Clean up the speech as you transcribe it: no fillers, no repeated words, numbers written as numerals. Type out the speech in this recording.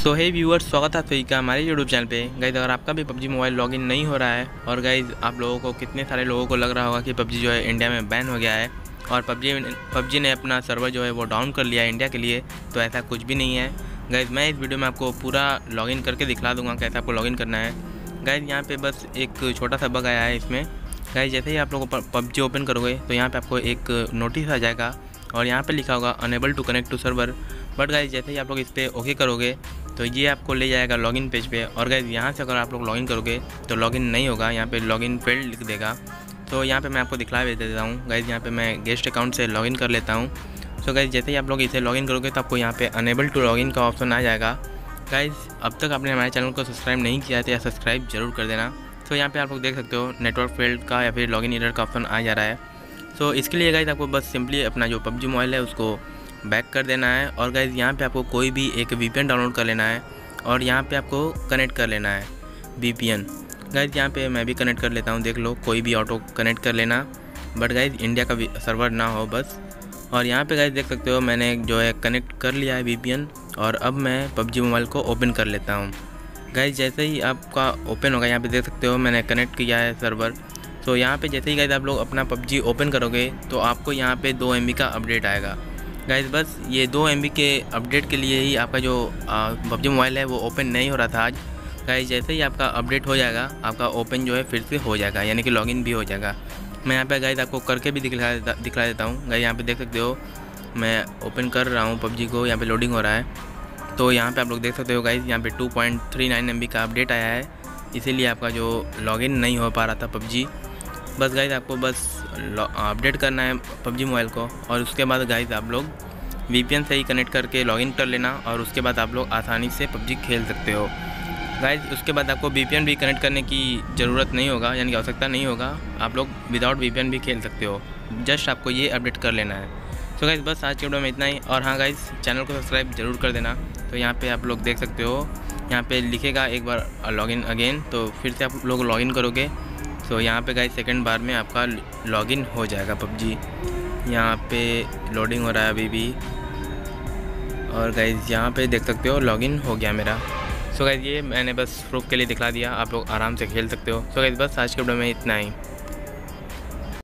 सो हे viewers, स्वागत है आप सभी का हमारे यूट्यूब चैनल पे। गाइज अगर आपका भी पबजी मोबाइल लॉगिन नहीं हो रहा है और गाइज आप लोगों को कितने सारे लोगों को लग रहा होगा कि पबजी जो है इंडिया में बैन हो गया है और पबजी ने अपना सर्वर जो है वो डाउन कर लिया है इंडिया के लिए, तो ऐसा कुछ भी नहीं है। गाइज मैं इस वीडियो में आपको पूरा लॉगिन करके दिखला दूँगा कैसे आपको लॉगिन करना है। गाइज यहाँ पर बस एक छोटा सा बग आया है इसमें। गाइज जैसे ही आप लोगों को पबजी ओपन करोगे तो यहाँ पर आपको एक नोटिस आ जाएगा और यहाँ पे लिखा होगा unable to connect to server. But guys जैसे ही आप लोग इस पर ओके करोगे तो ये आपको ले जाएगा लॉगिन पेज पे। और गाइज यहाँ से अगर आप लोग लॉगिन करोगे तो लॉगिन नहीं होगा, यहाँ पे लॉगिन फेल्ड लिख देगा। तो यहाँ पे मैं आपको दिखला भी देता हूँ। गाइज यहाँ पे मैं गेस्ट अकाउंट से लॉगिन कर लेता हूँ। सो गाइज जैसे ही आप लोग इसे लॉगिन करोगे तो आपको यहाँ पे अनेबल टू लॉगिन का ऑप्शन आ जाएगा। गाइज अब तक आपने हमारे चैनल को सब्सक्राइब नहीं किया है तो या सब्सक्राइब जरूर कर देना। तो यहाँ पर आप लोग देख सकते हो नेटवर्क फेल्ड का या फिर लॉगिन एरर का ऑप्शन आ जा रहा है। सो इसके लिए गाइज आपको बस सिंपली अपना जो पबजी मोबाइल है उसको बैक कर देना है और गाइज यहाँ पे आपको कोई भी एक वीपीएन डाउनलोड कर लेना है और यहाँ पे आपको कनेक्ट कर लेना है वीपीएन। गाइज यहाँ पे मैं भी कनेक्ट कर लेता हूँ, देख लो कोई भी ऑटो कनेक्ट कर लेना, बट गाइज इंडिया का सर्वर ना हो बस। और यहाँ पे गाइज देख सकते हो मैंने जो है कनेक्ट कर लिया है वीपीएन और अब मैं पबजी मोबाइल को ओपन कर लेता हूँ। गाइज जैसे ही आपका ओपन होगा यहाँ पर देख सकते हो मैंने कनेक्ट किया है सर्वर। तो यहाँ पे जैसे ही गाइज आप लोग अपना पबजी ओपन करोगे तो आपको यहाँ पे 2 MB का अपडेट आएगा। गाइज बस ये 2 MB के अपडेट के लिए ही आपका जो पबजी मोबाइल है वो ओपन नहीं हो रहा था आज। गाइज जैसे ही आपका अपडेट हो जाएगा आपका ओपन जो है फिर से हो जाएगा, यानी कि लॉगिन भी हो जाएगा। मैं यहाँ पे गाइज आपको करके भी दिखला देता हूँ। गाइज यहाँ पे देख सकते हो मैं ओपन कर रहा हूँ पबजी को, यहाँ पर लोडिंग हो रहा है। तो यहाँ पर आप लोग देख सकते हो गाइज यहाँ पर 2.39 MB का अपडेट आया है, इसीलिए आपका जो लॉगिन नहीं हो पा रहा था पबजी। बस गाइज आपको बस अपडेट करना है पबजी मोबाइल को और उसके बाद गाइज आप लोग वीपीएन से ही कनेक्ट करके लॉगिन कर लेना और उसके बाद आप लोग आसानी से पबजी खेल सकते हो। गाइज उसके बाद आपको वीपीएन भी कनेक्ट करने की ज़रूरत नहीं होगा, यानी कि आवश्यकता नहीं होगा, आप लोग विदाउट वीपीएन भी खेल सकते हो। जस्ट आपको ये अपडेट कर लेना है। तो गाइज बस आज के वीडियो में इतना ही। और हाँ गाइज चैनल को सब्सक्राइब जरूर कर देना। तो यहाँ पर आप लोग देख सकते हो यहाँ पर लिखेगा एक बार लॉगिन अगेन, तो फिर से आप लोग लॉगिन करोगे तो यहाँ पे गाइज सेकंड बार में आपका लॉगिन हो जाएगा पबजी। यहाँ पे लोडिंग हो रहा है अभी भी और गाइज यहाँ पे देख सकते हो लॉगिन हो गया मेरा। सो गाइज ये मैंने बस प्रूफ के लिए दिखला दिया, आप लोग आराम से खेल सकते हो। सो गाइज बस आज के वीडियो में इतना ही।